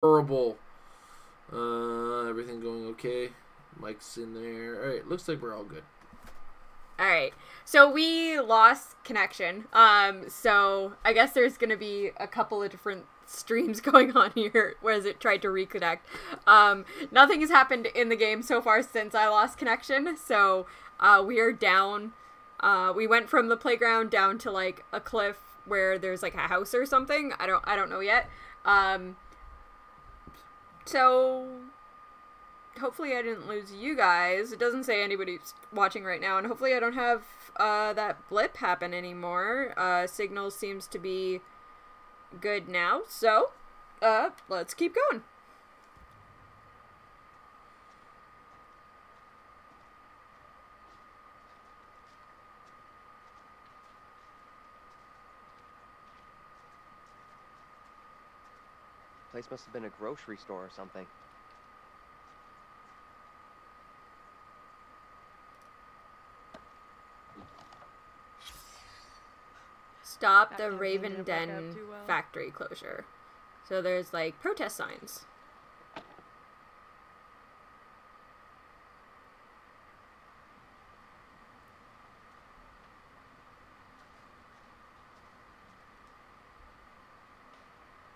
horrible. Everything going okay. Mike's in there. Alright, looks like we're all good. Alright, so we lost connection. So I guess there's gonna be a couple of different streams going on here, whereas it tried to reconnect. Nothing has happened in the game so far since I lost connection, so we are down. We went from the playground down to like a cliff where there's like a house or something. I don't know yet. So hopefully I didn't lose you guys. It doesn't say anybody's watching right now, and hopefully I don't have that blip happen anymore. Signal seems to be good now, so let's keep going. Place must have been a grocery store or something. Stop the Raven Den factory closure. So there's like protest signs.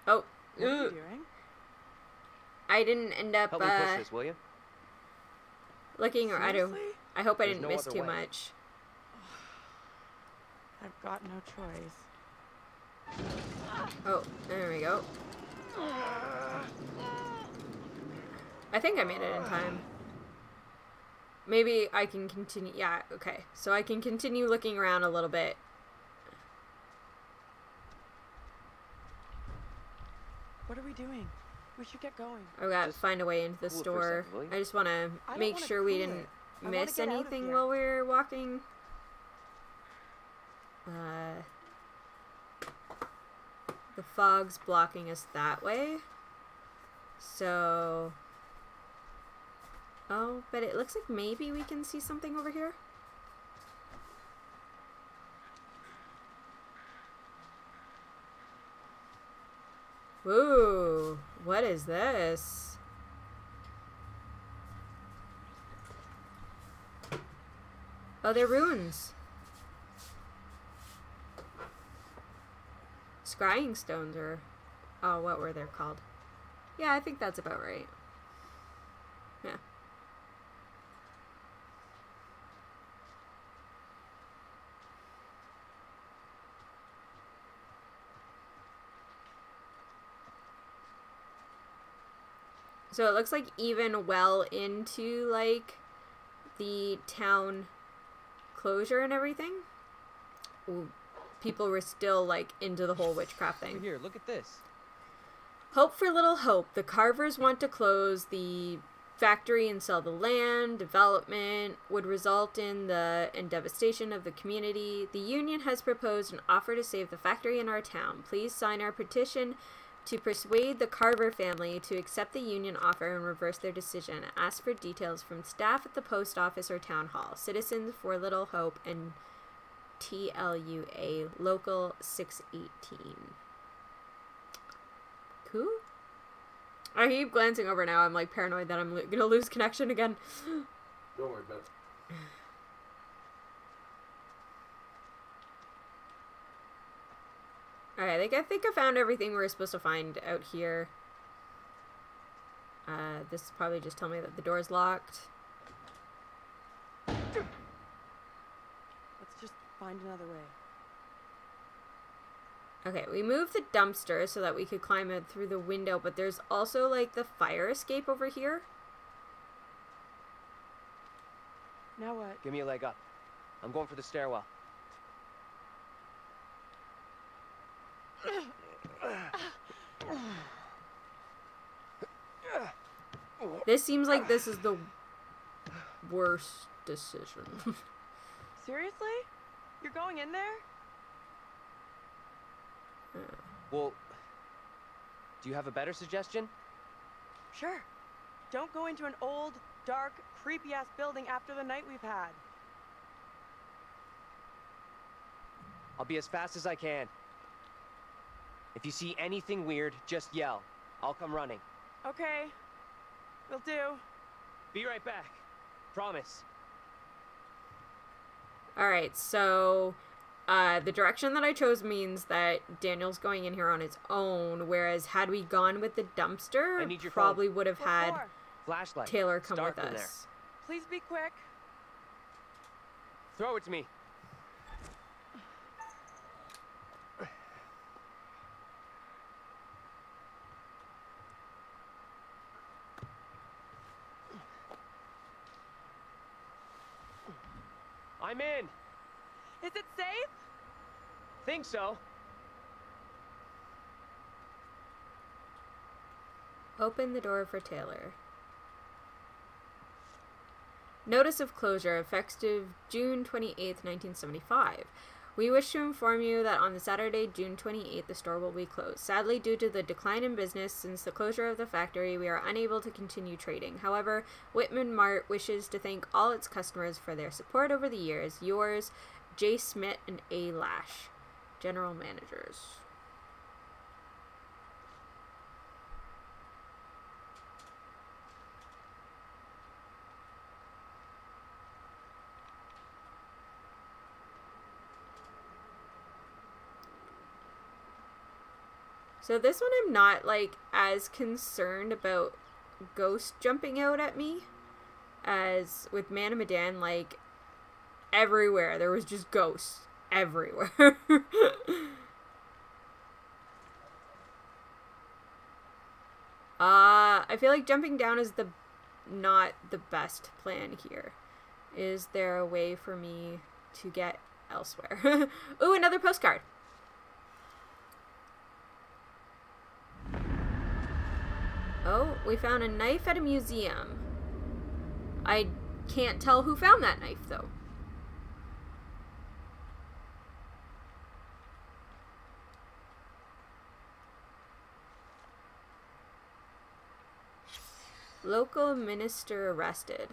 Oh, what are you doing? I didn't end up Help me push this, will you? looking, or I hope I didn't miss too much. I've got no choice. Oh, there we go. I think I made it in time. Maybe I can continue. Yeah, okay. So I can continue looking around a little bit. What are we doing? We should get going. I've got to find a way into the store. I just want to make sure we didn't miss anything while we were walking. The fog's blocking us that way. So... Oh, but it looks like maybe we can see something over here. Whoa, what is this? Oh, they're ruins. Scrying stones, or... Oh, what were they called? Yeah, I think that's about right. Yeah. So it looks like even well into, like, the town closure and everything, people were still, like, into the whole witchcraft thing. Here, look at this. Hope for little hope. The carvers want to close the factory and sell the land. Development would result in the devastation of the community. The union has proposed an offer to save the factory in our town. Please sign our petition to persuade the Carver family to accept the union offer and reverse their decision. Ask for details from staff at the post office or town hall. Citizens for Little Hope and TLUA Local 618. Cool. I keep glancing over now. I'm like paranoid that I'm gonna lose connection again. Don't worry about it. Alright, I think I found everything we were supposed to find out here. This probably just tell me that the door's locked. Let's just find another way. Okay, we moved the dumpster so that we could climb it through the window, but there's also, like, the fire escape over here. Now what? Give me a leg up. I'm going for the stairwell. This seems like this is the worst decision. Seriously? You're going in there? Well, do you have a better suggestion? Sure. Don't go into an old, dark, creepy-ass building after the night we've had. I'll be as fast as I can. If you see anything weird, just yell. I'll come running. Okay. Will do. Be right back. Promise. Alright, so the direction that I chose means that Daniel's going in here on his own, whereas had we gone with the dumpster, I need your probably would have What had for? Flashlight. Taylor come Start with from us. Please be quick. There. Throw it to me. I'm in. Is it safe? Think so. Open the door for Taylor. Notice of closure, effective June 28th, 1975. We wish to inform you that on the Saturday, June 28th, the store will be closed. Sadly, due to the decline in business since the closure of the factory, we are unable to continue trading. However, Whitman Mart wishes to thank all its customers for their support over the years. Yours, J. Smith and A. Lash, General Managers. So this one I'm not, like, as concerned about ghosts jumping out at me as with Man of Medan, like, everywhere. There was just ghosts everywhere. I feel like jumping down is not the best plan here. Is there a way for me to get elsewhere? Ooh, another postcard. Oh, we found a knife at a museum. I can't tell who found that knife, though. Local minister arrested.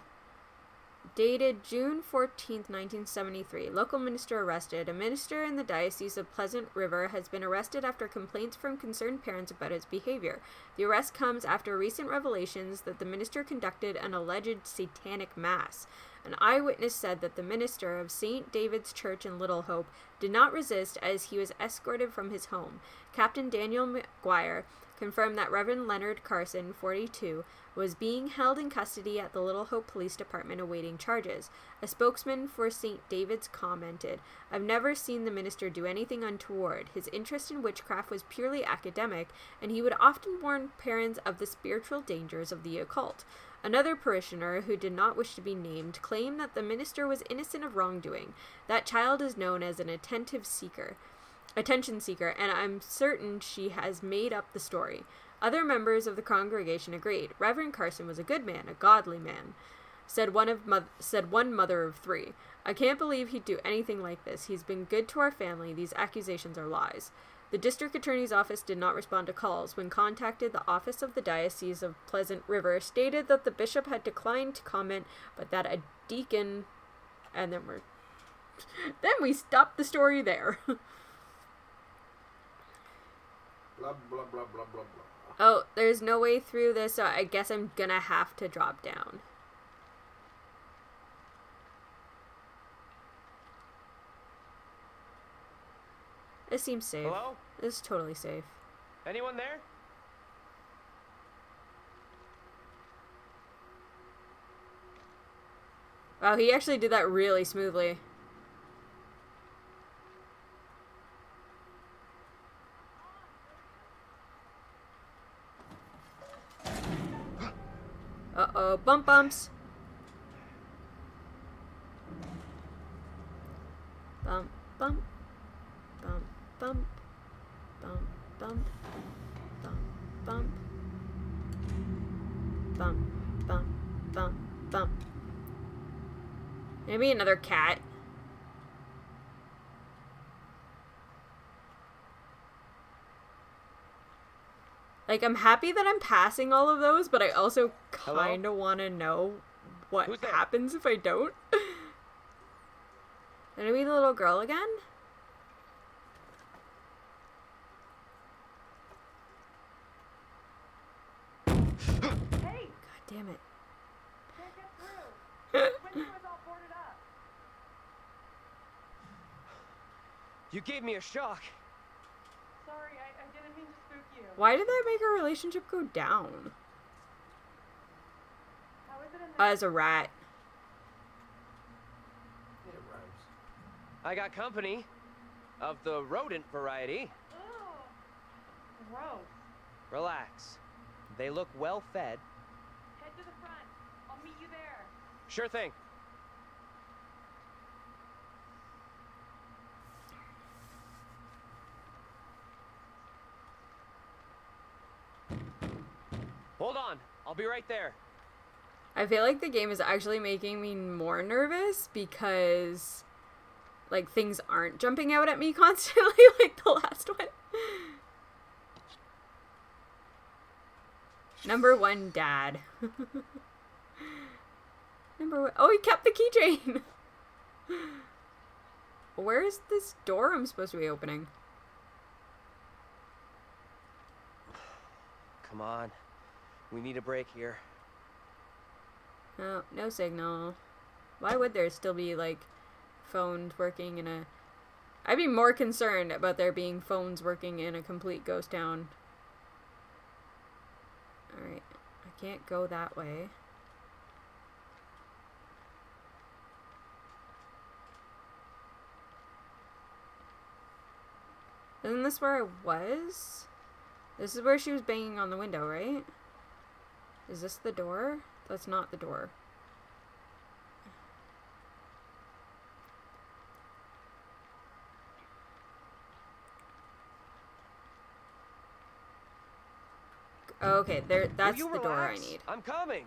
Dated June 14th, 1973. Local minister arrested. A minister in the Diocese of Pleasant River has been arrested after complaints from concerned parents about his behavior. The arrest comes after recent revelations that the minister conducted an alleged satanic mass. An eyewitness said that the minister of St. David's Church in Little Hope did not resist as he was escorted from his home. Captain Daniel McGuire confirmed that Reverend Leonard Carson, 42, was being held in custody at the Little Hope Police Department awaiting charges. A spokesman for St. David's commented, "I've never seen the minister do anything untoward. His interest in witchcraft was purely academic, and he would often warn parents of the spiritual dangers of the occult." Another parishioner, who did not wish to be named, claimed that the minister was innocent of wrongdoing. That child is known as an attention seeker, and I'm certain she has made up the story. Other members of the congregation agreed. Reverend Carson was a good man, a godly man, said one mother of three. "I can't believe he'd do anything like this. He's been good to our family. These accusations are lies." The district attorney's office did not respond to calls. When contacted, the office of the Diocese of Pleasant River stated that the bishop had declined to comment, but that a deacon, and then we stopped the story there. Blah, blah, blah, blah, blah, blah. Oh, there's no way through this, so I guess I'm gonna have to drop down. This seems safe. Hello? This is totally safe. Anyone there? Wow, he actually did that really smoothly. Uh-oh, bumps. Bump, bump. Bump, bump. Bump, bump. Bump, bump. Bump, bump, bump, bump. Maybe another cat. Like, I'm happy that I'm passing all of those, but I also kind of want to know what happens if I don't. Did I meet the little girl again? Damn it. Can't get through. The window is all boarded up. You gave me a shock. Sorry, I didn't mean to spook you. Why did that make our relationship go down? How is it in there? As a rat. It rhymes. I got company. Of the rodent variety. Ugh. Gross. Relax. They look well fed. Head to the front. I'll meet you there. Sure thing. Hold on. I'll be right there. I feel like the game is actually making me more nervous because, like, things aren't jumping out at me constantly like the last one. Number 1, Dad. Number 1. Oh, he kept the keychain. Where is this door I'm supposed to be opening? Come on. We need a break here. Oh, no signal. Why would there still be, like, phones working in a... I'd be more concerned about there being phones working in a complete ghost town. Alright. I can't go that way. Isn't this where I was? This is where she was banging on the window, right? Is this the door? That's not the door. Okay, there. That's the door I need. I'm coming.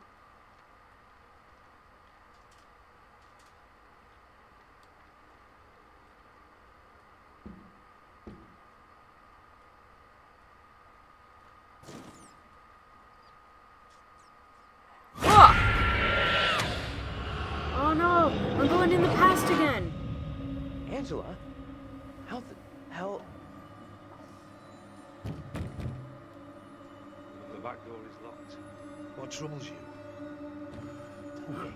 Oh no! I'm going in the past again! Angela? How the hell... The back door is locked. What troubles you? Tell me,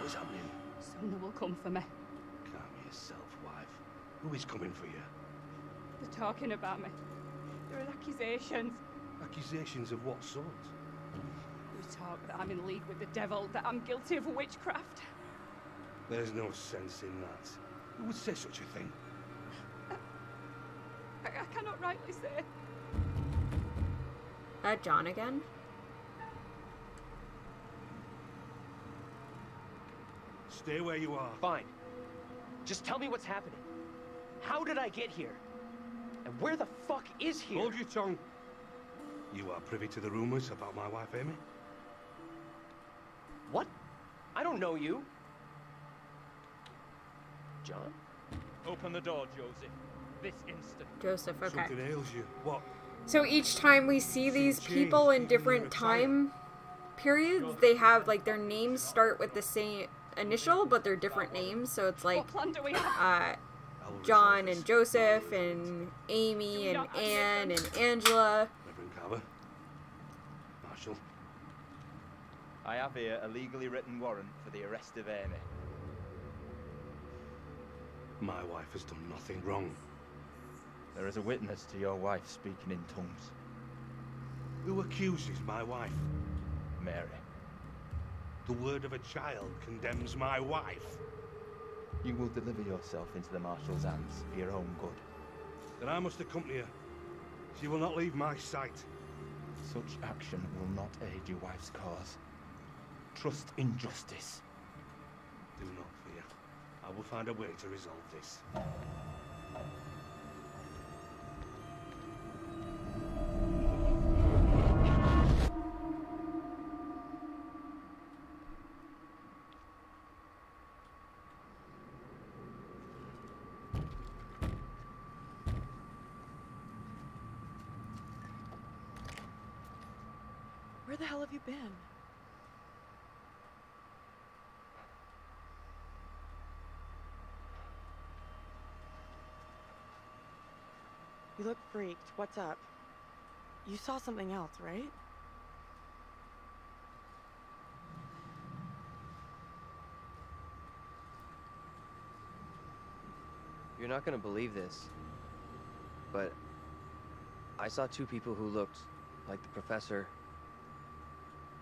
what's happening? Someone will come for me. Calm yourself, wife. Who is coming for you? They're talking about me. There are accusations. Accusations of what sort? They talk that I'm in league with the devil, that I'm guilty of witchcraft. There's no sense in that. Who would say such a thing? I cannot rightly say. John again? Stay where you are. Fine. Just tell me what's happening. How did I get here? And where the fuck is here? Hold your tongue. You are privy to the rumors about my wife, Amy? What? I don't know you. John? Open the door, Joseph. This instant. Joseph, okay. Something ails you. What? So each time we see these people in different time periods, they have, like, their names start with the same initial, but they're different names. So it's like, What plan do we have? John and Joseph and Amy and Anne and Angela. Reverend Carver. Marshal. I have here a legally written warrant for the arrest of Amy. My wife has done nothing wrong. There is a witness to your wife speaking in tongues. Who accuses my wife? Mary. The word of a child condemns my wife. You will deliver yourself into the Marshal's hands for your own good. Then I must accompany her. She will not leave my sight. Such action will not aid your wife's cause. Trust in justice. Do not fear. I will find a way to resolve this. Where the hell have you been? You look freaked. What's up? You saw something else, right? You're not gonna believe this, but I saw two people who looked like the professor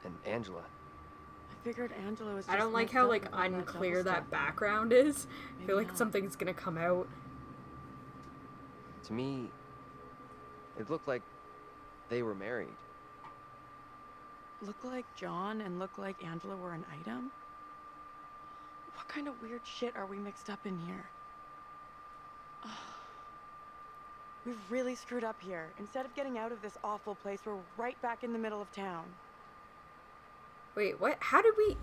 and Angela. I figured Angela was just I don't like mixed how, up like, in all that unclear double that stuff. background is. I feel Maybe like not. something's gonna come out. To me, it looked like they were married. Look like John and look like Angela were an item? What kind of weird shit are we mixed up in here? We've really screwed up here. Instead of getting out of this awful place, we're right back in the middle of town. Wait, what? How did we...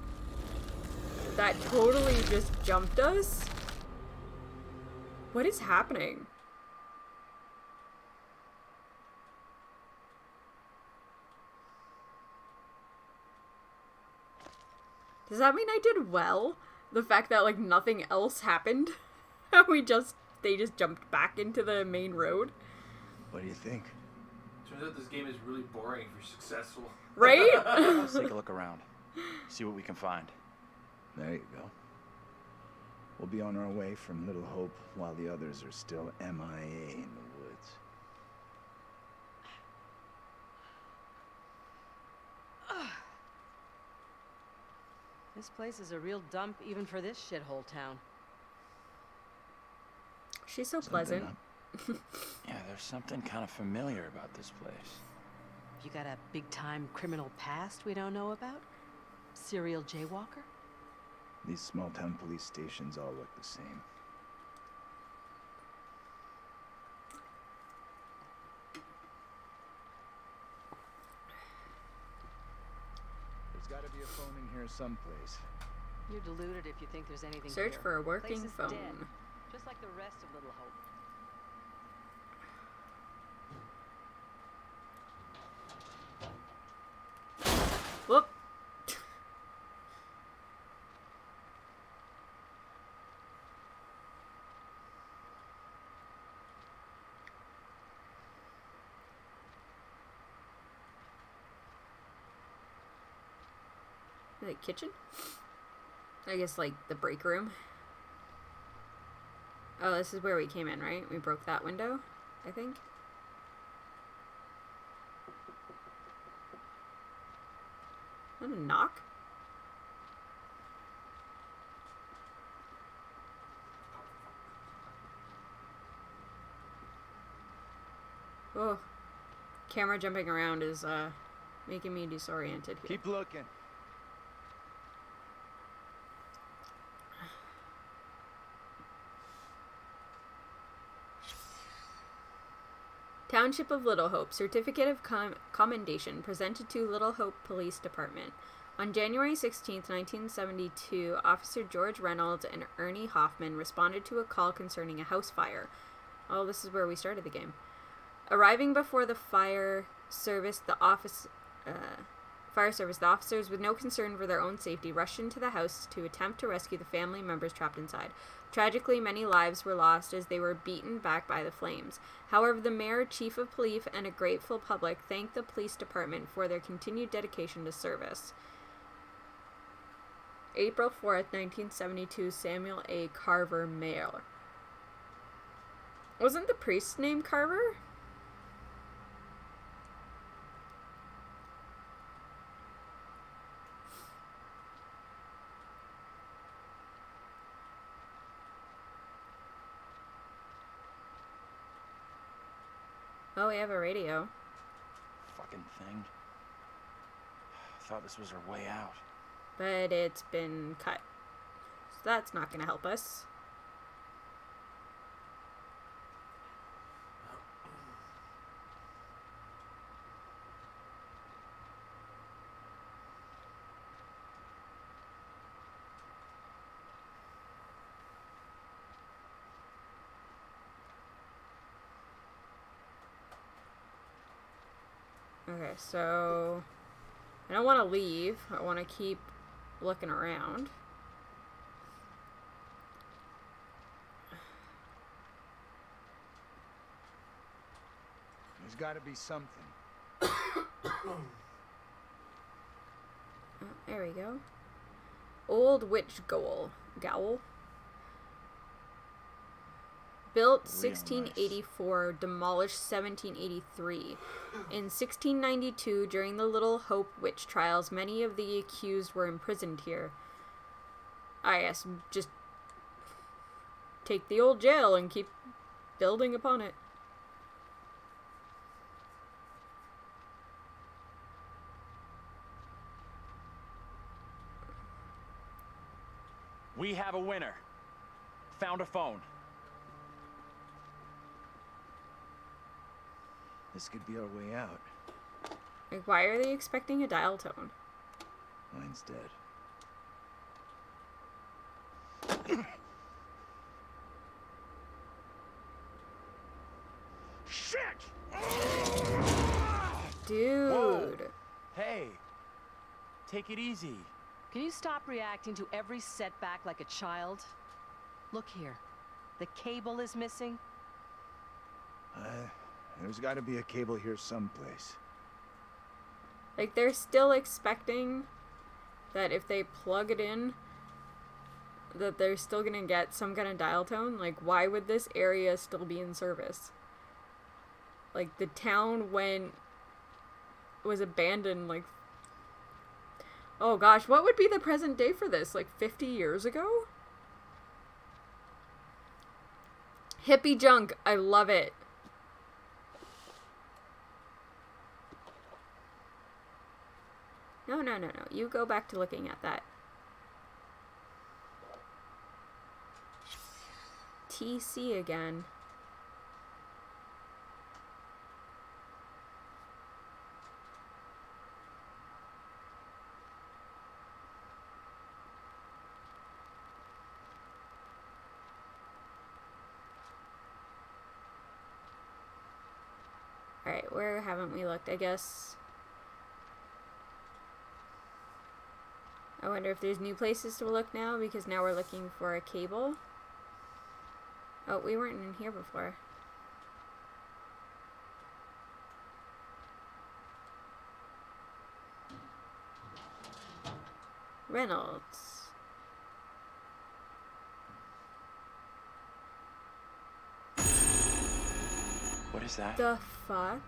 That totally just jumped us? What is happening? Does that mean I did well? The fact that, like, nothing else happened? They just jumped back into the main road? What do you think? Turns out this game is really boring if you're successful. Right? Let's take a look around. See what we can find. There you go. We'll be on our way from Little Hope while the others are still MIA in the woods. This place is a real dump even for this shithole town. She's so Something pleasant. up? Yeah, there's something kind of familiar about this place. You got a big-time criminal past we don't know about? Serial jaywalker? These small-town police stations all look the same. There's got to be a phone in here someplace. You're deluded if you think there's anything Search here. for a working Place is phone. dead, just like the rest of Little Hope. Whoop. The kitchen? I guess, like, the break room. Oh, this is where we came in, right? We broke that window, I think. Is that a knock? Oh, camera jumping around is making me disoriented here. Keep looking. Township of Little Hope, Certificate of Commendation presented to Little Hope Police Department. On January 16, 1972, Officer George Reynolds and Ernie Hoffman responded to a call concerning a house fire. Oh, this is where we started the game. Arriving before the fire service, the officers, with no concern for their own safety, rushed into the house to attempt to rescue the family members trapped inside. Tragically, many lives were lost as they were beaten back by the flames. However, the mayor, chief of police, and a grateful public thanked the police department for their continued dedication to service. April 4th, 1972, Samuel A. Carver, mayor. Wasn't the priest's name Carver? Oh, we have a radio. Fucking thing. Thought this was our way out. But it's been cut. So that's not going to help us. Okay, so I don't want to leave. I want to keep looking around. There's got to be something. There we go. Old witch gowl. Built Real 1684, demolished 1783. In 1692, during the Little Hope witch trials, many of the accused were imprisoned here. I guess just take the old jail and keep building upon it. We have a winner. Found a phone. This could be our way out. Like, why are they expecting a dial tone? Mine's dead. Shit! Dude. Whoa. Hey, take it easy. Can you stop reacting to every setback like a child? Look here. The cable is missing. There's got to be a cable here someplace. Like, they're still expecting that if they plug it in, that they're still gonna get some kind of dial tone. Like, why would this area still be in service? Like, the town was abandoned, like, oh gosh, what would be the present day for this? Like 50 years ago? Hippie junk. I love it. No. You go back to looking at that. TC again. Alright, where haven't we looked? I guess... I wonder if there's new places to look now, because now we're looking for a cable. Oh, we weren't in here before. Reynolds. What is that? The fuck?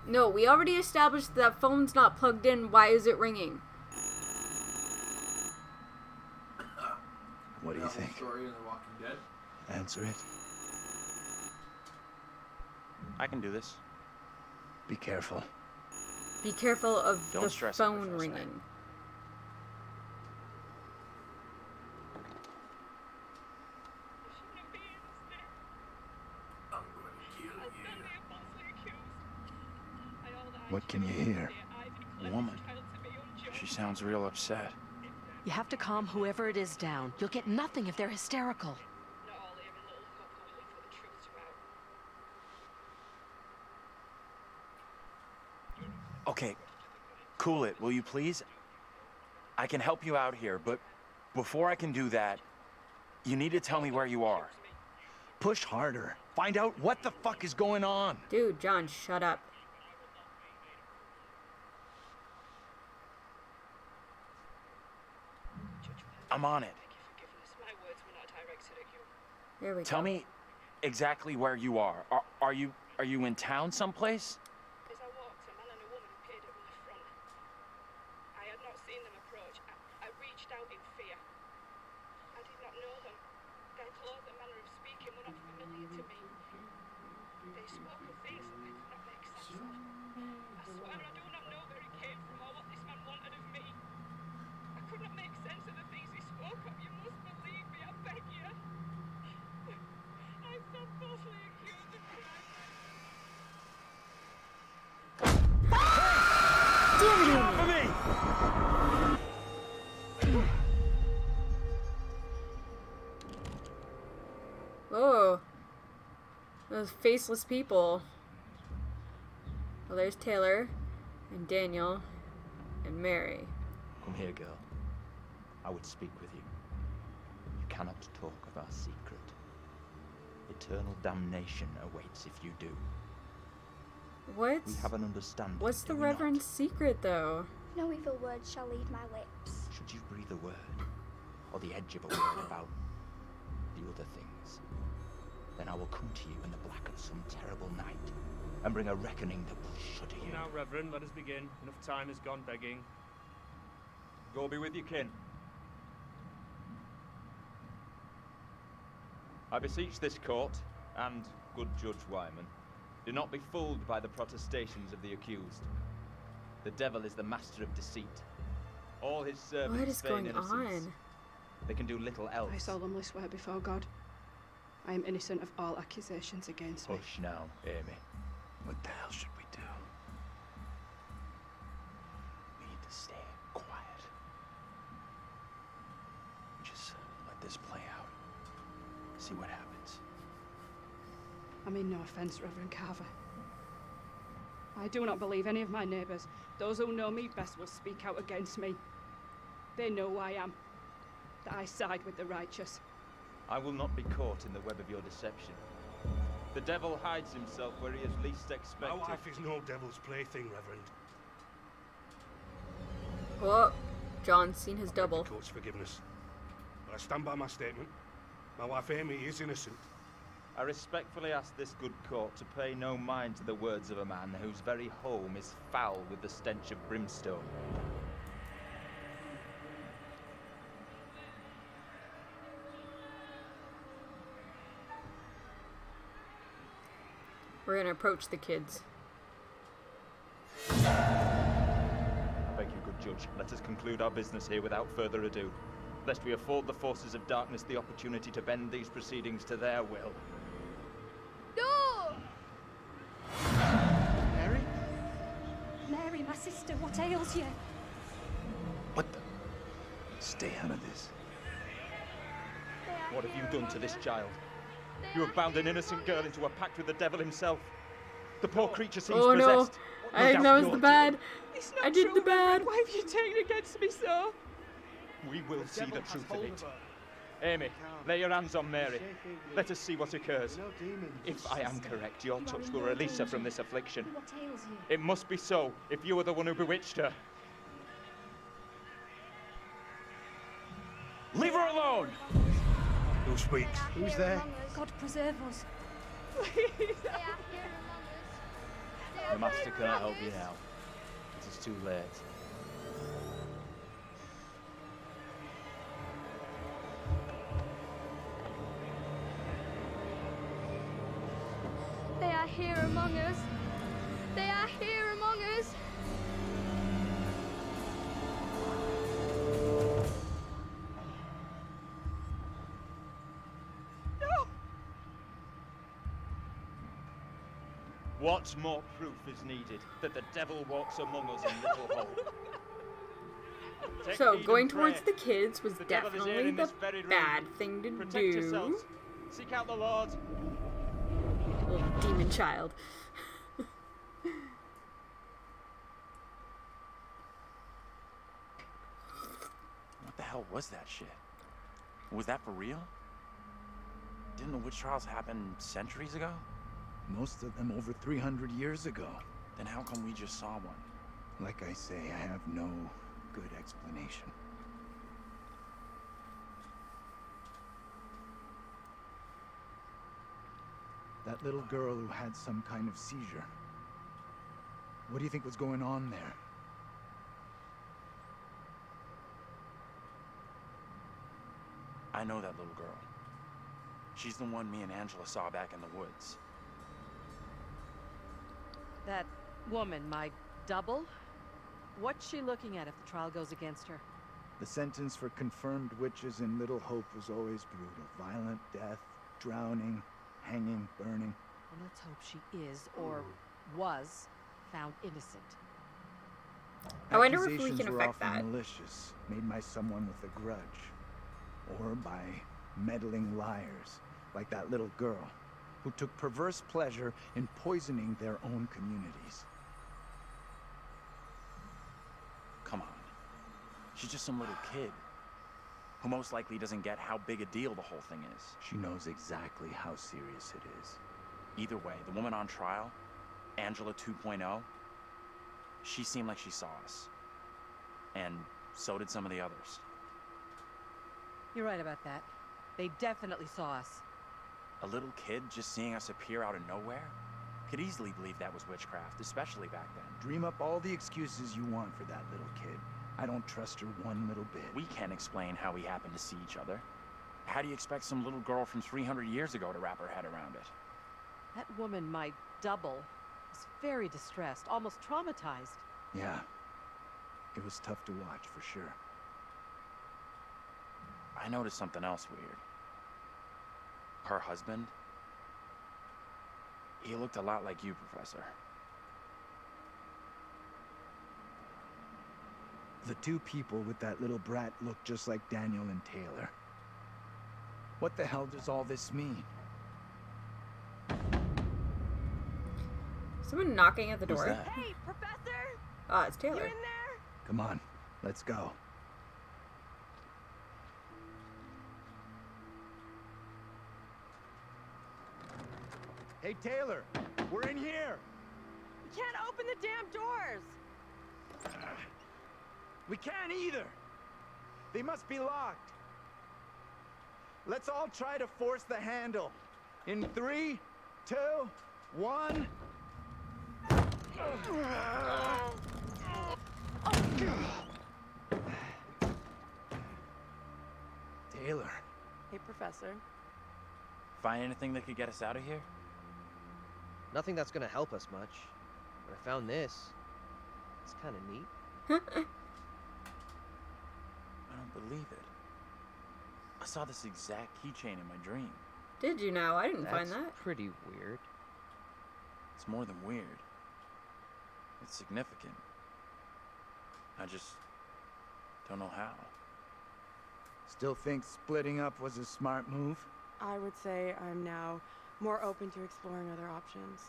No, we already established that phone's not plugged in. Why is it ringing? What do you think? Story in The Walking Dead. Answer it. I can do this. Be careful. Be careful of Don't the stress it, phone Professor. ringing. What can you hear? A woman. She sounds real upset. You have to calm whoever it is down. You'll get nothing if they're hysterical. Okay, cool it, will you please? I can help you out here, but before I can do that, you need to tell me where you are. Push harder. Find out what the fuck is going on. Dude, John, shut up. I'm on it. There we go. Tell me exactly where you are. Are you in town someplace? As I walked, a man and a woman appeared at my front. I had not seen them approach. I reached out in fear. I did not know them. Their clothes and manner of speaking were not familiar to me. They spoke of things that I could not make sense of. I swear I do not know where he came from or what this man wanted of me. I could not make sense of the things he spoke of. You must believe me, I beg you. I stand falsely accused of crime. Whoa. Those faceless people. Well, there's Taylor, and Daniel, and Mary. Come here, girl. I would speak with you. You cannot talk of our secret. Eternal damnation awaits if you do. What? We have an understanding. What's the do we not? Reverend's secret, though? No evil word shall leave my lips. Should you breathe a word, or the edge of a word about the other things, then I will come to you in the black of some terrible night and bring a reckoning that will shudder you. Now, Reverend, let us begin. Enough time has gone begging. Go be with you, kin. I beseech this court, and good Judge Wyman, do not be fooled by the protestations of the accused. The devil is the master of deceit. All his servants What is feign going innocence. on? They can do little else. I solemnly swear before God, I am innocent of all accusations against me. Hush now, Amy. What the hell should we do? We need to stay quiet. Just let this play out. See what happens. I mean no offence, Reverend Carver. I do not believe any of my neighbours. Those who know me best will speak out against me. They know who I am. That I side with the righteous. I will not be caught in the web of your deception. The devil hides himself where he is least expected. My wife is no devil's plaything, Reverend. Oh, John's seen his I beg double. the court's forgiveness. But I stand by my statement. My wife Amy is innocent. I respectfully ask this good court to pay no mind to the words of a man whose very home is foul with the stench of brimstone. We're gonna approach the kids. I beg you, good judge, let us conclude our business here without further ado, lest we afford the forces of darkness the opportunity to bend these proceedings to their will. No! Mary? Mary, my sister, what ails you? What the? Stay out of this. What have you done to this child? You have bound an innocent girl into a pact with the devil himself. The poor creature seems Oh no! possessed. That was the bad. It's not I did true, the bad. Reverend. Why have you taken against me so? We will see the truth of it. Amy, lay your hands on Mary. Let us see what occurs. If I am correct, your touch will release her from this affliction. What ails you? It must be so, if you are the one who bewitched her. Leave her alone! Who speaks? Who's there? God preserve us. The master cannot help you now. It is too late. They are here among us. They are here among us. What more proof is needed that the devil walks among us in Little Hope? Take So heed going and towards pray. the kids was The devil is here definitely in the this very room. bad thing to Protect do. yourselves. Seek out the Lord. Little demon child. What the hell was that shit? Was that for real? Didn't the witch trials happen centuries ago? Most of them over 300 years ago. Then how come we just saw one? Like I say, I have no good explanation. That little girl who had some kind of seizure. What do you think was going on there? I know that little girl. She's the one me and Angela saw back in the woods. That woman, my double? What's she looking at if the trial goes against her? The sentence for confirmed witches in Little Hope was always brutal. Violent death, drowning, hanging, burning. And let's hope she is, or was, found innocent. I wonder if we Accusations can were affect often that. malicious, made by someone with a grudge. Or by meddling liars, like that little girl, who took perverse pleasure in poisoning their own communities. Come on. She's just some little kid who most likely doesn't get how big a deal the whole thing is. She knows exactly how serious it is. Either way, the woman on trial, Angela 2.0, she seemed like she saw us. And so did some of the others. You're right about that. They definitely saw us. A little kid just seeing us appear out of nowhere? Could easily believe that was witchcraft, especially back then. Dream up all the excuses you want for that little kid. I don't trust her one little bit. We can't explain how we happened to see each other. How do you expect some little girl from 300 years ago to wrap her head around it? That woman, my double, was very distressed, almost traumatized. Yeah. It was tough to watch, for sure. I noticed something else weird. Her husband? He looked a lot like you, Professor. The two people with that little brat look just like Daniel and Taylor. What the hell does all this mean? Someone knocking at the Who's door. that? Hey, Professor! Ah, it's Taylor. You in there? Come on, let's go. Hey, Taylor, we're in here. We can't open the damn doors! We can't either. They must be locked. Let's all try to force the handle. In 3, 2, 1. Taylor. Hey, Professor. Find anything that could get us out of here? Nothing that's gonna help us much. But I found this. It's kind of neat. I don't believe it. I saw this exact keychain in my dream. Did you now? I didn't find that. Pretty weird. It's more than weird. It's significant. I just don't know how. Still think splitting up was a smart move? I would say I'm now more open to exploring other options.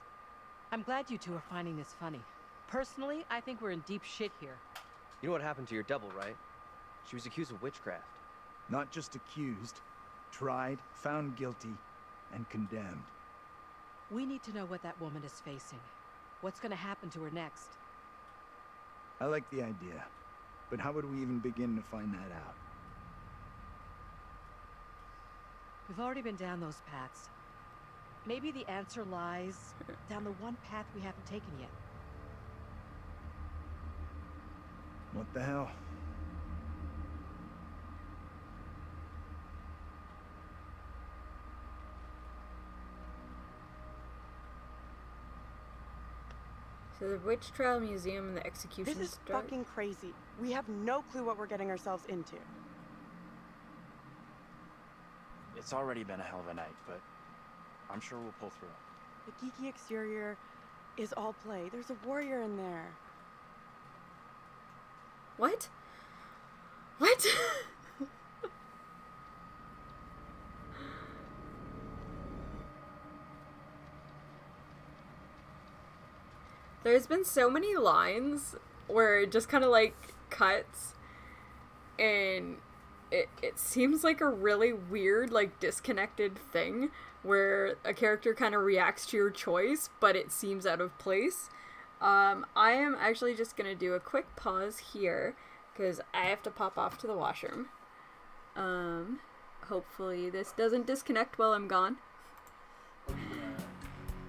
I'm glad you two are finding this funny. Personally, I think we're in deep shit here. You know what happened to your double, right? She was accused of witchcraft. Not just accused, tried, found guilty, and condemned. We need to know what that woman is facing. What's gonna happen to her next? I like the idea, but how would we even begin to find that out? We've already been down those paths. Maybe the answer lies down the one path we haven't taken yet. What the hell? So the Witch Trial Museum and the execution This is start. fucking crazy. We have no clue what we're getting ourselves into. It's already been a hell of a night, but I'm sure we'll pull through. The geeky exterior is all play. There's a warrior in there. What? What? There's been so many lines where it just kind of like cuts and it seems like a really weird, like disconnected thing where a character kind of reacts to your choice, but it seems out of place. I am actually just gonna do a quick pause here because I have to pop off to the washroom. Hopefully this doesn't disconnect while I'm gone.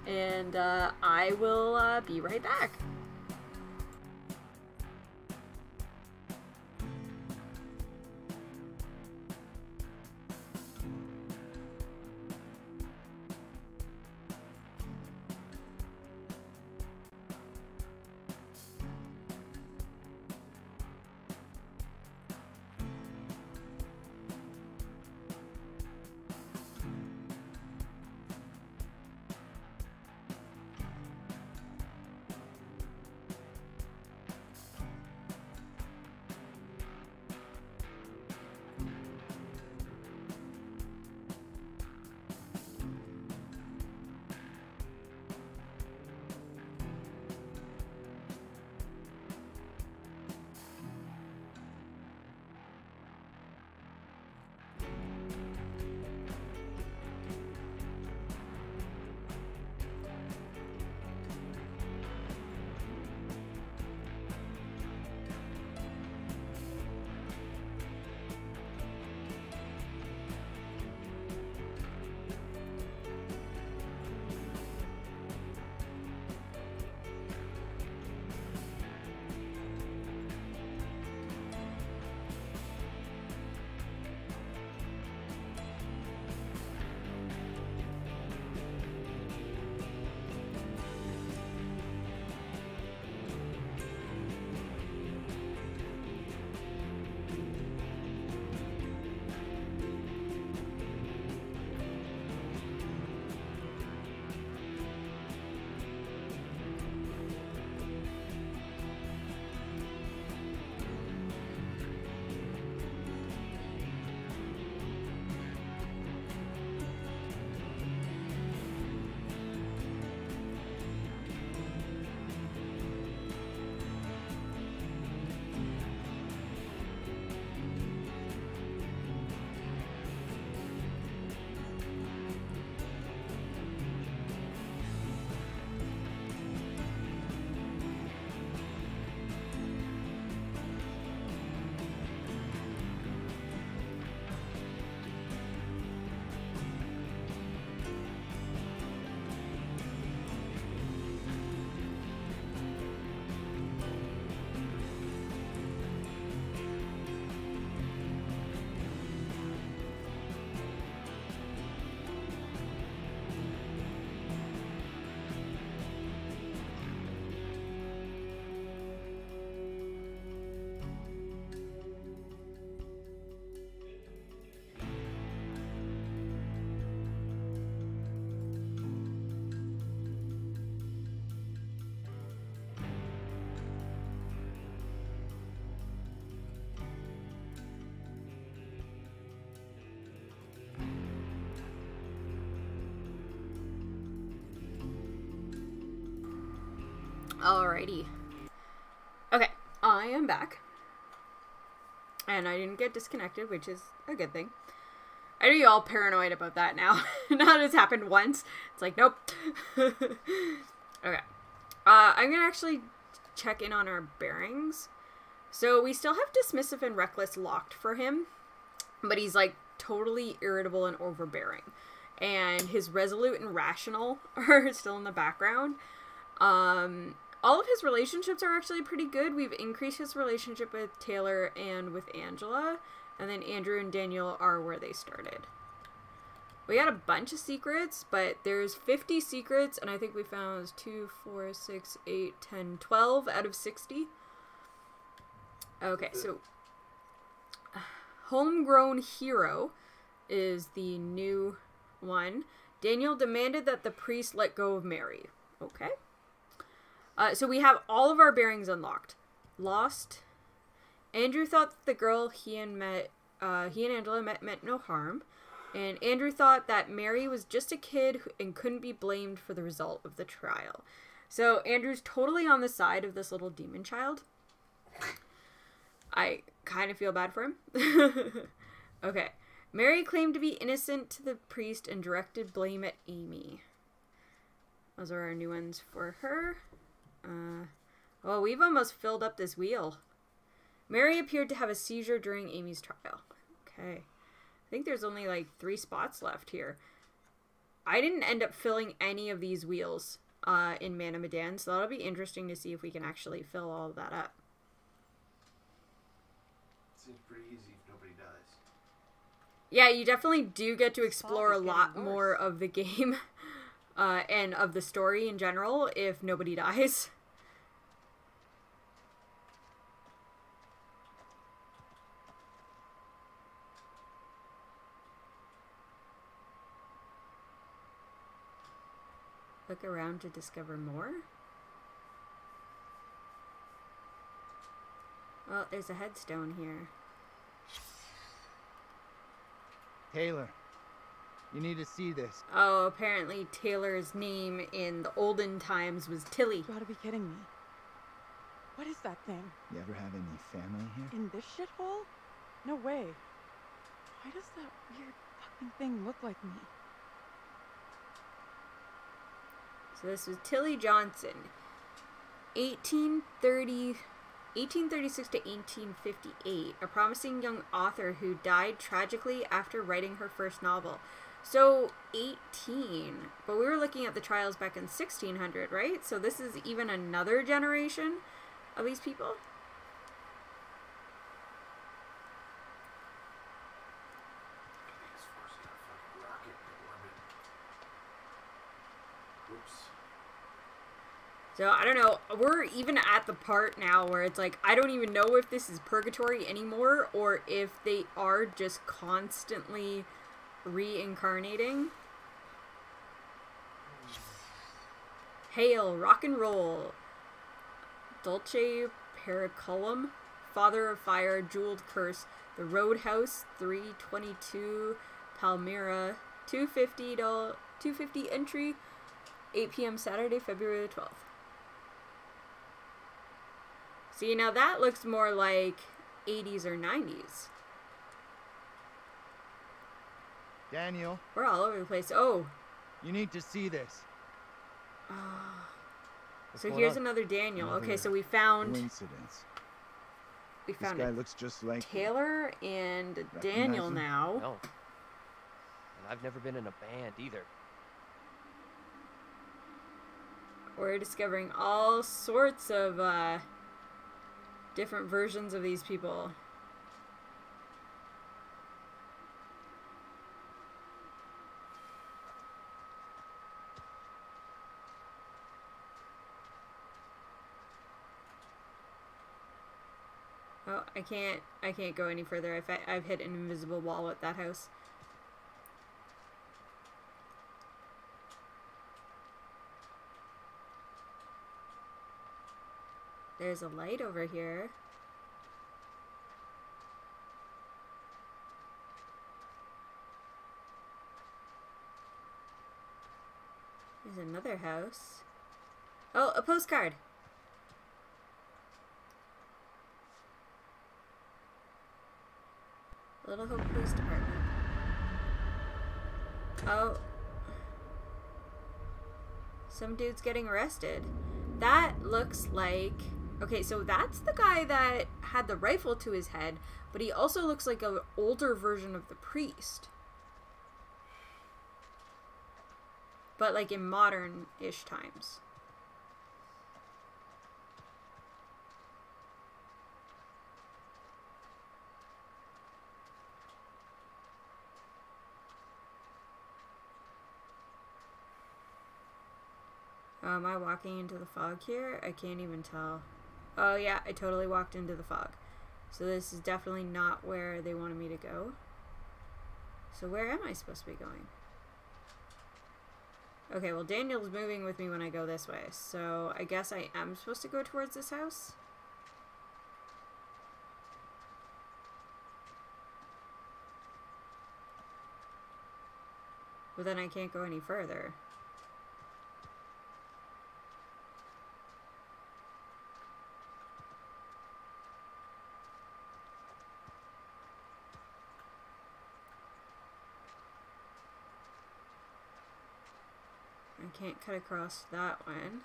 And I will be right back. Alrighty. Okay, I am back. And I didn't get disconnected, which is a good thing. I know you're all paranoid about that now. Now that it's happened once, it's like, nope. Okay. I'm going to actually check in on our bearings. So we still have dismissive and reckless locked for him. But he's like totally irritable and overbearing. And his resolute and rational are still in the background. All of his relationships are actually pretty good. We've increased his relationship with Taylor and with Angela. And then Andrew and Daniel are where they started. We got a bunch of secrets, but there's 50 secrets. And I think we found 2, 4, 6, 8, 10, 12 out of 60. Okay, so Homegrown Hero is the new one. Daniel demanded that the priest let go of Mary. Okay. So we have all of our bearings unlocked. Lost. Andrew thought that the girl he and Angela met meant no harm. And Andrew thought that Mary was just a kid and couldn't be blamed for the result of the trial. So Andrew's totally on the side of this little demon child. I kind of feel bad for him. Okay. Mary claimed to be innocent to the priest and directed blame at Amy. Those are our new ones for her. Well, we've almost filled up this wheel. Mary appeared to have a seizure during Amy's trial. Okay. I think there's only like 3 spots left here. I didn't end up filling any of these wheels in Man of Medan, so that'll be interesting to see if we can actually fill all of that up. Seems pretty easy if nobody dies. Yeah, you definitely do get to explore a lot more of the game and of the story in general if nobody dies. Look around to discover more. Well, there's a headstone here. Taylor, you need to see this. Oh, apparently Taylor's name in the olden times was Tilly. You gotta be kidding me. What is that thing? You ever have any family here? In this shithole? No way. Why does that weird fucking thing look like me? So this was Tilly Johnson, 1836 to 1858, a promising young author who died tragically after writing her first novel. So 18, but we were looking at the trials back in 1600, right? So this is even another generation of these people. So, I don't know, we're even at the part now where it's like, I don't even know if this is purgatory anymore, or if they are just constantly reincarnating. Hail, rock and roll. Dulce Periculum, Father of Fire, Jeweled Curse, The Roadhouse, 322, Palmyra, 250 entry, 8 p.m. Saturday, February the 12th. See, now that looks more like 80s or 90s. Daniel. We're all over the place. Oh. You need to see this. So here's another Daniel. Okay, so we found... Coincidence. We found this guy looks just like Taylor and Daniel now. No. And I've never been in a band either. We're discovering all sorts of different versions of these people. Oh, I can't go any further. I've hit an invisible wall at that house. There's a light over here. There's another house. Oh, a postcard. Little Hope Police Department. Oh. Some dude's getting arrested. That looks like... Okay, so that's the guy that had the rifle to his head, but he also looks like an older version of the priest. But like in modern-ish times. Am I walking into the fog here? I can't even tell. Oh yeah, I totally walked into the fog. So this is definitely not where they wanted me to go. So where am I supposed to be going? Okay, well Daniel's moving with me when I go this way. So I guess I am supposed to go towards this house? But then I can't go any further. I can't cut across that one.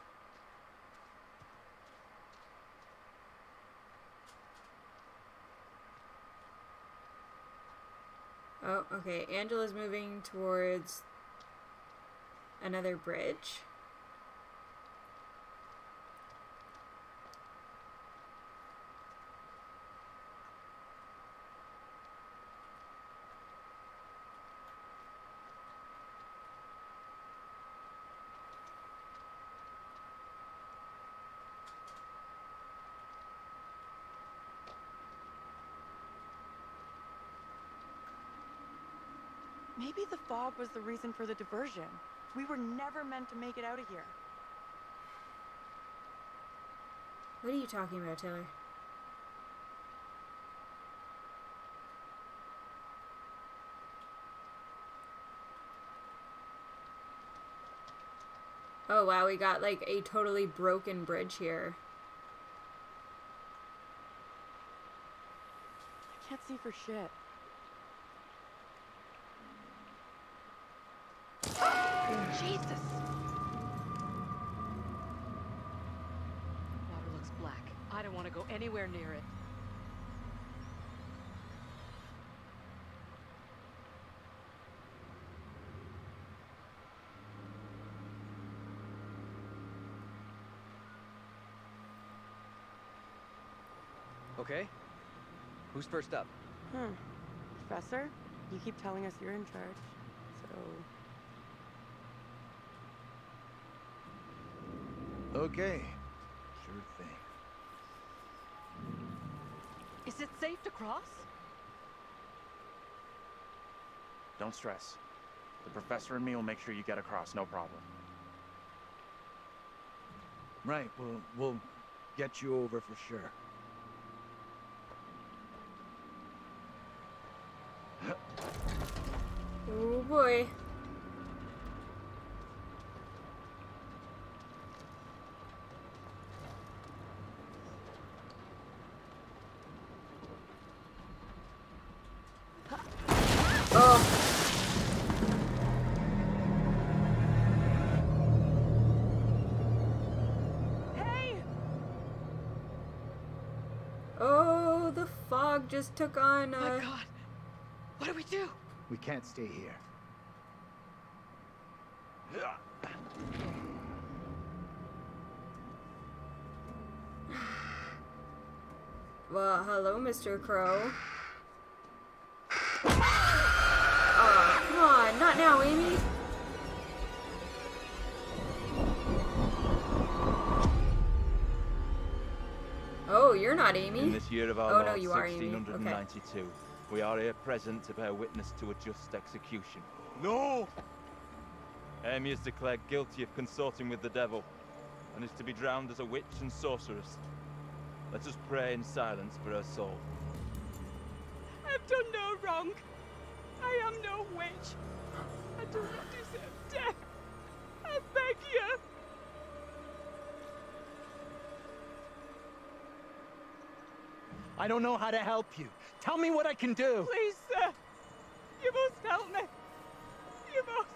Oh, okay. Angela's moving towards another bridge. Maybe the fog was the reason for the diversion. We were never meant to make it out of here. What are you talking about, Taylor? Oh wow, we got like a totally broken bridge here. I can't see for shit. Jesus! Water looks black. I don't want to go anywhere near it. Okay. Who's first up? Professor, you keep telling us you're in charge, so... Okay. Sure thing. Is it safe to cross? Don't stress. The professor and me will make sure you get across, no problem. Right, we'll get you over for sure. Oh boy. Oh, the fog just took on My God, what do we do? We can't stay here. Well, hello, Mr. Crow. Oh, come on, not now, Amy. Oh, you're not Amy. In this year of our Oh, Lord, no, you are Amy. 1692, we are here present to bear witness to a just execution. No! Amy is declared guilty of consorting with the devil, and is to be drowned as a witch and sorceress. Let us pray in silence for her soul. I've done no wrong. I am no witch. I do not deserve death. I beg you. I don't know how to help you. Tell me what I can do. Please, sir. You must help me. You must.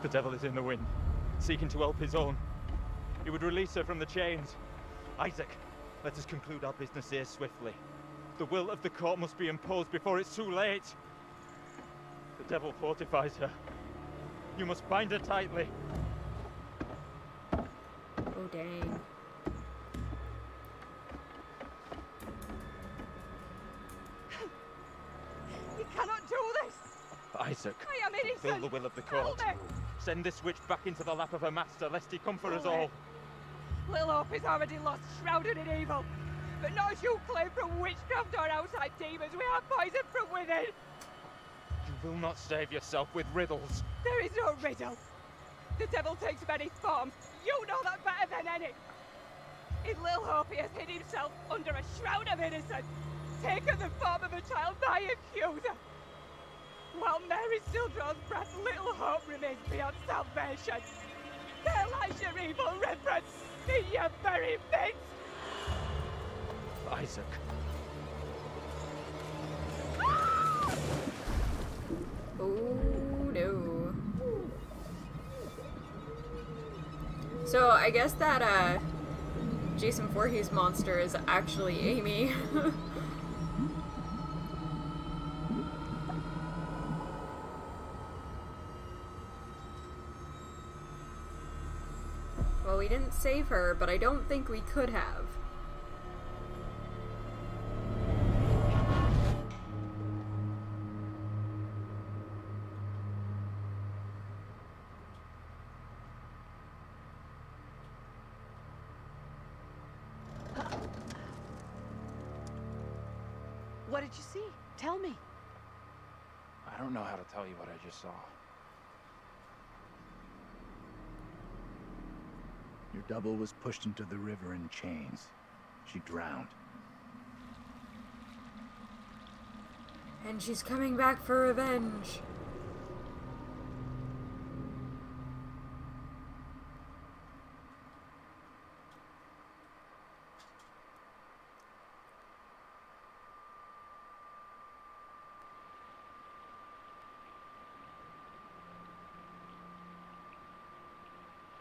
The devil is in the wind, seeking to help his own. He would release her from the chains. Isaac, let us conclude our business here swiftly. The will of the court must be imposed before it's too late. The devil fortifies her. You must bind her tightly. Oh, dang. You cannot do this. Isaac, I am innocent. fulfill the will of the court. Help me. Send this witch back into the lap of her master, lest he come for us all. Little Hope is already lost, shrouded in evil. But not as you claim from witchcraft or outside demons. We are poisoned from within. You will not save yourself with riddles. There is no riddle. The devil takes many forms. You know that better than any. In Little Hope, he has hid himself under a shroud of innocence, taken the form of a child by accuser. While Mary still draws breath, Little Hope remains beyond salvation. There lies your evil reverence in your very midst. Isaac. Oh, no. So, I guess that, Jason Voorhees monster is actually Amy. Well, we didn't save her, but I don't think we could have. What did you see? Tell me. I don't know how to tell you what I just saw. Your double was pushed into the river in chains. She drowned. And she's coming back for revenge.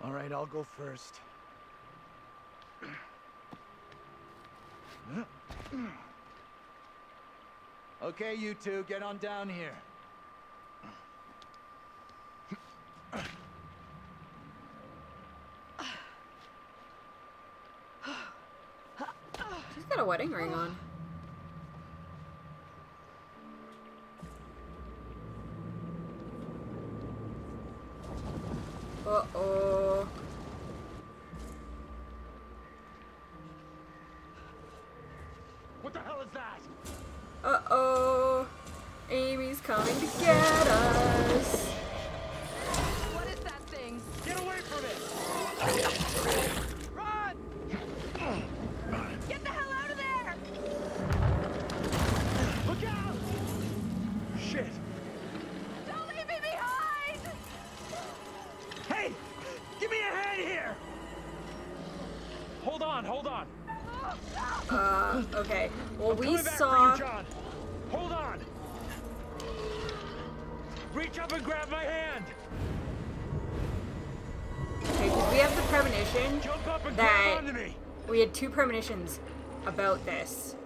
All right, I'll go first. Okay, you two, get on down here. She's got a wedding ring on. Uh-oh. What the hell is that? Uh-oh. Amy's coming to get us. What is that thing? Get away from it! Run! Get the hell out of there! Look out! Shit! Don't leave me behind! Hey! Give me a hand here! Hold on, hold on. Okay. Well, we Coming back saw... for you, John. Hold on. Reach up and grab my hand. Okay, because we have the premonition Jump up and that grab onto me. we had two premonitions about this.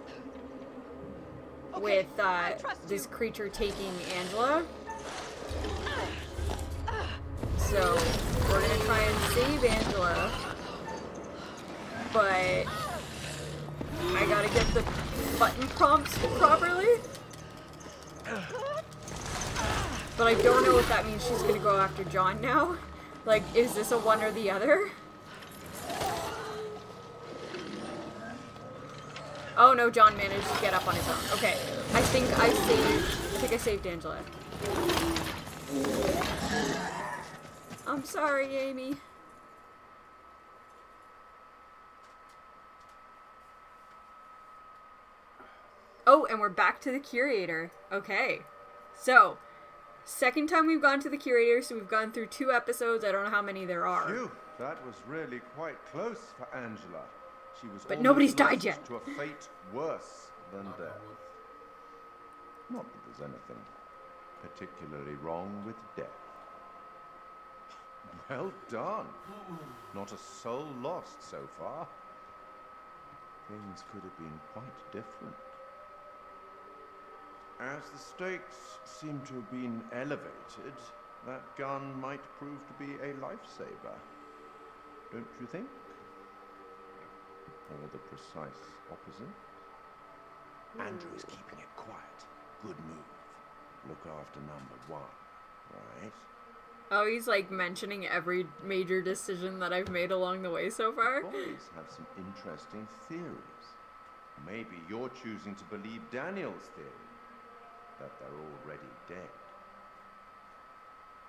Okay, With I trust this you. creature taking Angela. So, we're gonna try and save Angela. But I gotta get the button prompts properly. But I don't know if that means she's gonna go after John now. Like, is this a one or the other? Oh no, John managed to get up on his own. Okay, I think I saved Angela. I'm sorry, Amy. Oh, and we're back to the curator. Okay. So, Second time we've gone to the curator, so we've gone through 2 episodes. I don't know how many there are. Phew, that was really quite close for Angela. She was But almost nobody's died lost yet. to a fate worse than death. Not that there's anything particularly wrong with death. Well done. Not a soul lost so far. Things could have been quite different. As the stakes seem to have been elevated, that gun might prove to be a lifesaver. Don't you think? Or the precise opposite? Andrew's keeping it quiet. Good move. Look after number 1, right? Oh, he's like mentioning every major decision that I've made along the way so far. Boys have some interesting theories. Maybe you're choosing to believe Daniel's theory, that they're already dead.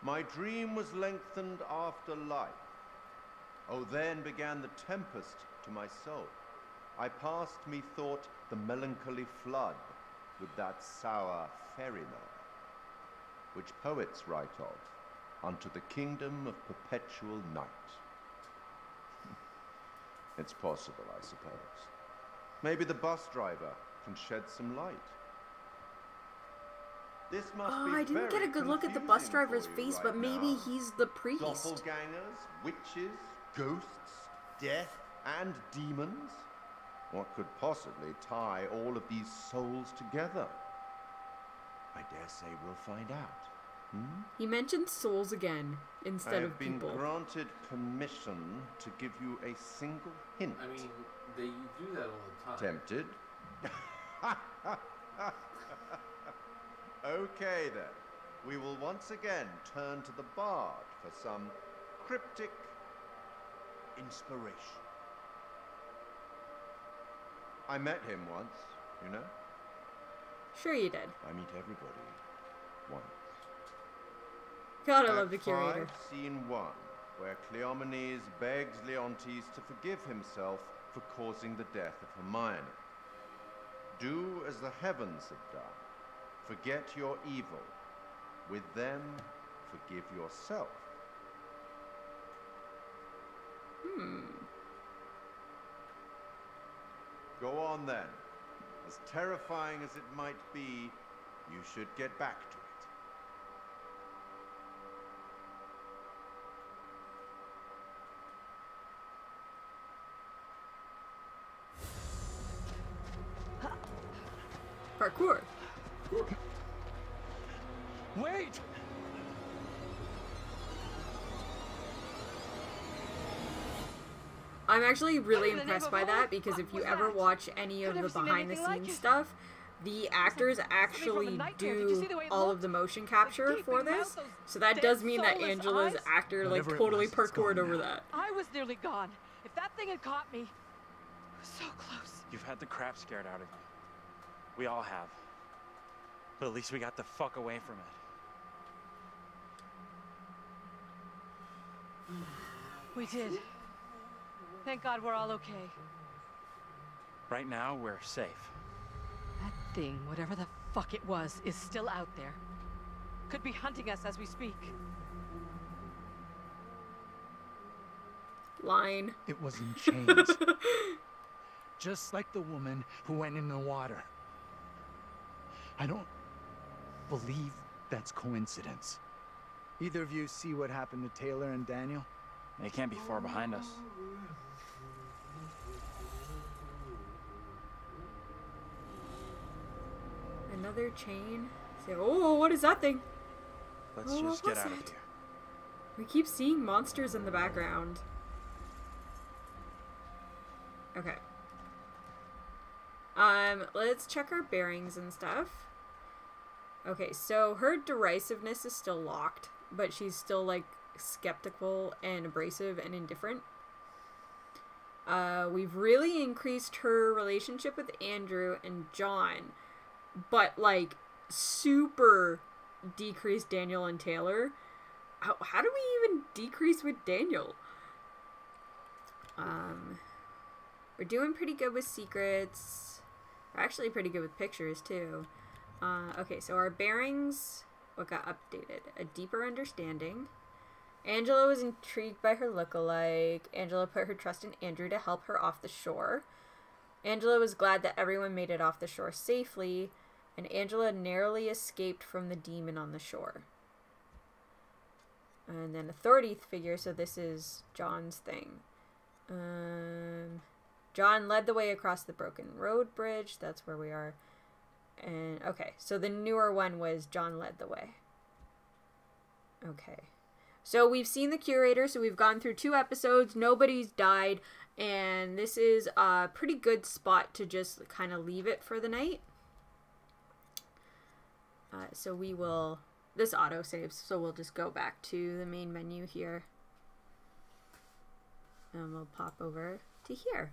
My dream was lengthened after life. Oh, then began the tempest to my soul. I passed, methought, the melancholy flood with that sour ferryman, which poets write of, unto the kingdom of perpetual night. It's possible, I suppose. Maybe the bus driver can shed some light. This must be I didn't get a good look at the bus driver's face, right but maybe now. he's the priest. Doppelgangers, witches, ghosts, death, and demons? What could possibly tie all of these souls together? I dare say we'll find out. He mentioned souls again instead of I've been people. granted permission to give you a single hint. I mean, they do that all the time. Tempted? Okay then. We will once again turn to the bard for some cryptic inspiration. I met him once, you know? Sure you did. I meet everybody once. God, I love the Act curator. 5, Scene 1, where Cleomenes begs Leontes to forgive himself for causing the death of Hermione. Do as the heavens have done. Forget your evil. With them, forgive yourself. Go on then. As terrifying as it might be, you should get back to it. Parkour. Wait! I'm actually really impressed by that because if you ever watch any of the behind the scenes stuff, the actors actually do all of the motion capture for this. So that does mean that Angela's actor like totally parkoured over that. I was nearly gone. If that thing had caught me, it was so close. You've had the crap scared out of you. We all have. But at least we got the fuck away from it. We did. Thank God we're all okay. Right now, we're safe. That thing, whatever the fuck it was, is still out there. Could be hunting us as we speak. Line. It was in chains. Just like the woman who went in the water. I don't believe that's coincidence. Either of you see what happened to Taylor and Daniel? They can't be far behind us. Another chain. So, oh, what is that thing? Let's Oh, just what get was out of that? here. We keep seeing monsters in the background. Okay. Let's check our bearings and stuff. Okay, so her derisiveness is still locked, but she's still like skeptical and abrasive and indifferent. We've really increased her relationship with Andrew and John, but like super decreased Daniel and Taylor. How do we even decrease with Daniel? We're doing pretty good with secrets. We're actually pretty good with pictures too. Okay, so our bearings. What got updated? A deeper understanding. Angela was intrigued by her look-alike. Angela put her trust in Andrew to help her off the shore. Angela was glad that everyone made it off the shore safely, and Angela narrowly escaped from the demon on the shore. And then authority figure, so this is John's thing. John led the way across the broken road bridge. That's where we are. And okay, so the newer one was John led the way. Okay. So we've seen the curator, so we've gone through 2 episodes. Nobody's died, and this is a pretty good spot to just kind of leave it for the night. So we will... This auto-saves, so we'll just go back to the main menu here. And we'll pop over to here.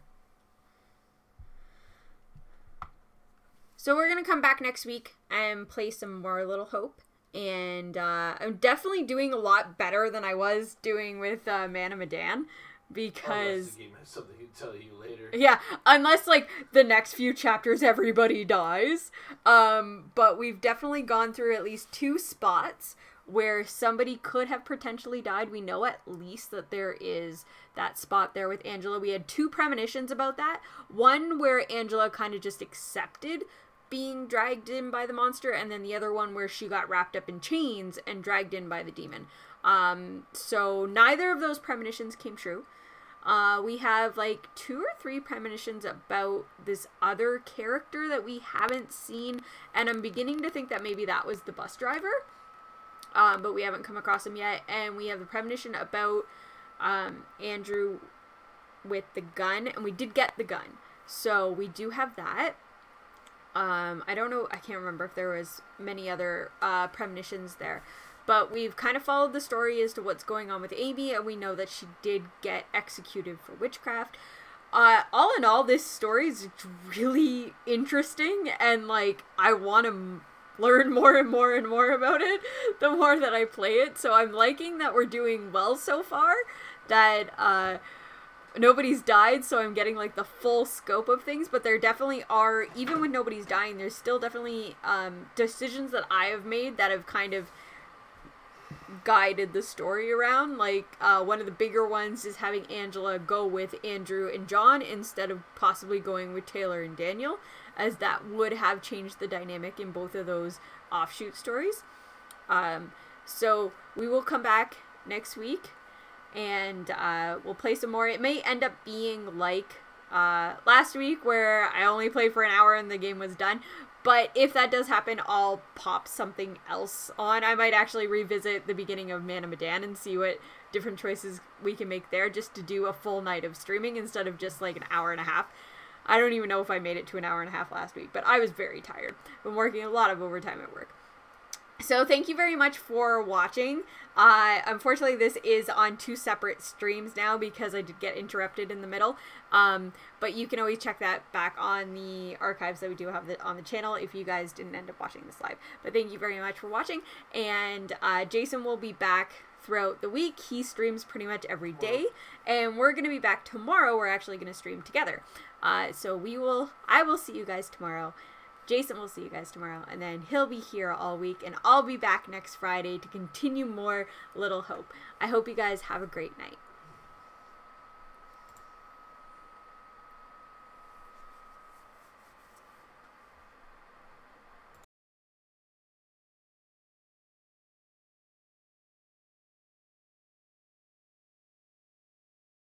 So we're going to come back next week and play some more Little Hope. And I'm definitely doing a lot better than I was doing with Man of Medan. Because... the game has something to tell you later. Yeah, unless, like, the next few chapters everybody dies. But we've definitely gone through at least 2 spots where somebody could have potentially died. We know at least that there is that spot there with Angela. We had 2 premonitions about that. One where Angela kind of just accepted being dragged in by the monster, and then the other one where she got wrapped up in chains and dragged in by the demon. So neither of those premonitions came true. We have like 2 or 3 premonitions about this other character that we haven't seen, and I'm beginning to think that maybe that was the bus driver, but we haven't come across him yet. And we have the premonition about Andrew with the gun, and we did get the gun, so we do have that. I don't know, I can't remember if there was many other premonitions there. But we've kind of followed the story as to what's going on with Amy, and we know that she did get executed for witchcraft. All in all, this story is really interesting, and, like, I want to learn more and more and more about it the more that I play it. So I'm liking that we're doing well so far, that nobody's died, so I'm getting, like, the full scope of things. But there definitely are, even when nobody's dying, there's still definitely decisions that I have made that have kind of guided the story around. Like, one of the bigger ones is having Angela go with Andrew and John instead of possibly going with Taylor and Daniel, as that would have changed the dynamic in both of those offshoot stories. So we will come back next week, and we'll play some more. It may end up being like last week, where I only played for an hour and the game was done. But if that does happen, I'll pop something else on. I might actually revisit the beginning of Man of Medan and see what different choices we can make there, just to do a full night of streaming instead of just like an hour and a half. I don't even know if I made it to an hour and a half last week, but I was very tired. Been working a lot of overtime at work. So thank you very much for watching. Unfortunately, this is on 2 separate streams now because I did get interrupted in the middle. But you can always check that back on the archives that we do have on the channel if you guys didn't end up watching this live. But thank you very much for watching. And Jason will be back throughout the week. He streams pretty much every day. And we're going to be back tomorrow. We're actually going to stream together. So I will see you guys tomorrow. Jason will see you guys tomorrow, and then he'll be here all week, and I'll be back next Friday to continue more Little Hope. I hope you guys have a great night.